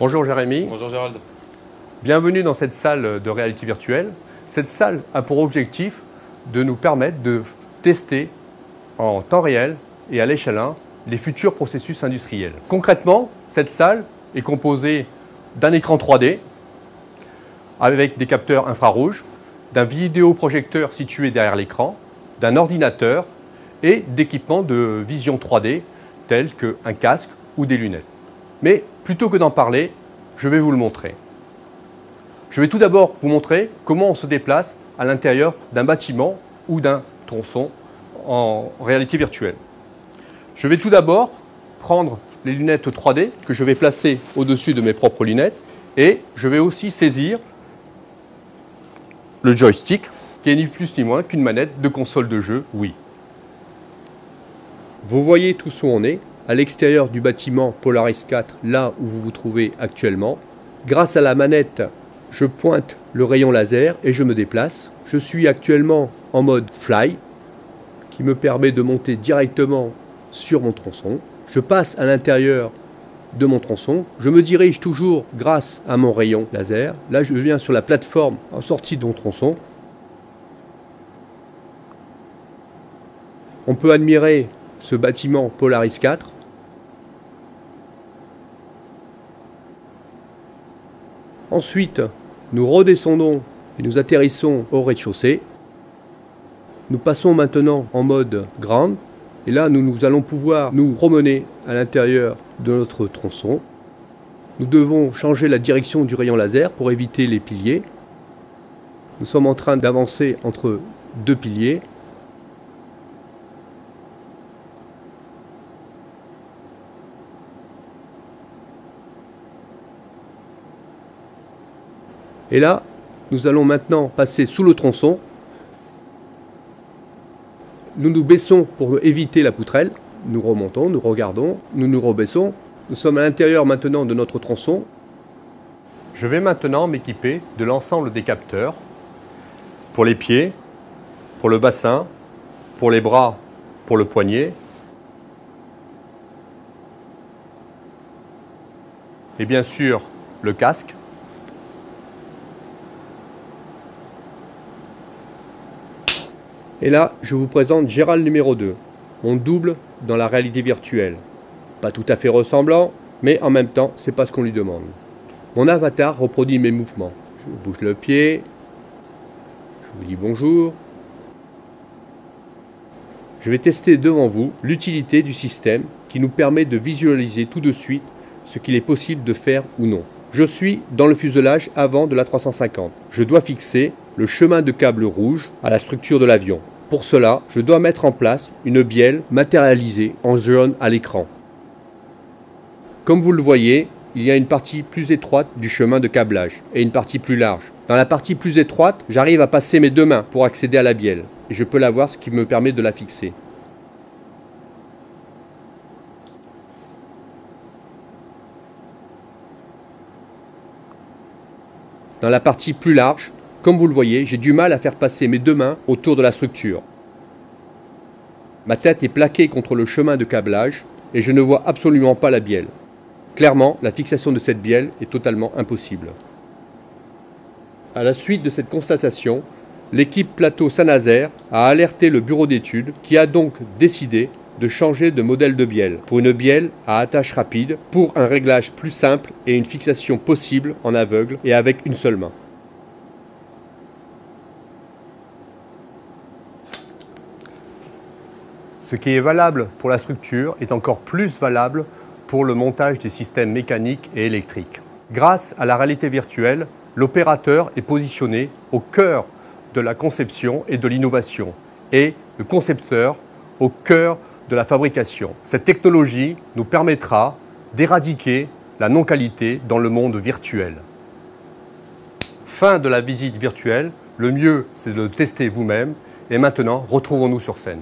Bonjour Jérémy. Bonjour Gérald. Bienvenue dans cette salle de réalité virtuelle. Cette salle a pour objectif de nous permettre de tester en temps réel et à l'échelle 1 les futurs processus industriels. Concrètement, cette salle est composée d'un écran 3D avec des capteurs infrarouges, d'un vidéoprojecteur situé derrière l'écran, d'un ordinateur et d'équipements de vision 3D tels qu'un casque ou des lunettes. Mais plutôt que d'en parler, je vais vous le montrer. Je vais tout d'abord vous montrer comment on se déplace à l'intérieur d'un bâtiment ou d'un tronçon en réalité virtuelle. Je vais tout d'abord prendre les lunettes 3D que je vais placer au-dessus de mes propres lunettes et je vais aussi saisir le joystick qui est ni plus ni moins qu'une manette de console de jeu Wii. Vous voyez tous où on est, à l'extérieur du bâtiment Polaris 4, là où vous vous trouvez actuellement. Grâce à la manette, je pointe le rayon laser et je me déplace. Je suis actuellement en mode Fly, qui me permet de monter directement sur mon tronçon. Je passe à l'intérieur de mon tronçon. Je me dirige toujours grâce à mon rayon laser. Là, je viens sur la plateforme en sortie de mon tronçon. On peut admirer ce bâtiment Polaris 4. Ensuite, nous redescendons et nous atterrissons au rez-de-chaussée. Nous passons maintenant en mode ground. Et là, nous allons pouvoir nous promener à l'intérieur de notre tronçon. Nous devons changer la direction du rayon laser pour éviter les piliers. Nous sommes en train d'avancer entre deux piliers. Et là, nous allons maintenant passer sous le tronçon. Nous nous baissons pour éviter la poutrelle. Nous remontons, nous regardons, nous nous rebaissons. Nous sommes à l'intérieur maintenant de notre tronçon. Je vais maintenant m'équiper de l'ensemble des capteurs pour les pieds, pour le bassin, pour les bras, pour le poignet. Et bien sûr, le casque. Et là, je vous présente Gérald numéro 2, mon double dans la réalité virtuelle. Pas tout à fait ressemblant, mais en même temps, c'est pas ce qu'on lui demande. Mon avatar reproduit mes mouvements. Je bouge le pied, je vous dis bonjour. Je vais tester devant vous l'utilité du système qui nous permet de visualiser tout de suite ce qu'il est possible de faire ou non. Je suis dans le fuselage avant de l'A350. Je dois fixer le chemin de câble rouge à la structure de l'avion. Pour cela, je dois mettre en place une bielle matérialisée en jaune à l'écran. Comme vous le voyez, il y a une partie plus étroite du chemin de câblage et une partie plus large. Dans la partie plus étroite, j'arrive à passer mes deux mains pour accéder à la bielle et je peux la voir, ce qui me permet de la fixer. Dans la partie plus large, comme vous le voyez, j'ai du mal à faire passer mes deux mains autour de la structure. Ma tête est plaquée contre le chemin de câblage et je ne vois absolument pas la bielle. Clairement, la fixation de cette bielle est totalement impossible. À la suite de cette constatation, l'équipe Plateau Saint-Nazaire a alerté le bureau d'études qui a donc décidé de changer de modèle de bielle pour une bielle à attache rapide, pour un réglage plus simple et une fixation possible en aveugle et avec une seule main. Ce qui est valable pour la structure est encore plus valable pour le montage des systèmes mécaniques et électriques. Grâce à la réalité virtuelle, l'opérateur est positionné au cœur de la conception et de l'innovation et le concepteur au cœur de la fabrication. Cette technologie nous permettra d'éradiquer la non-qualité dans le monde virtuel. Fin de la visite virtuelle, le mieux c'est de le tester vous-même et maintenant retrouvons-nous sur scène.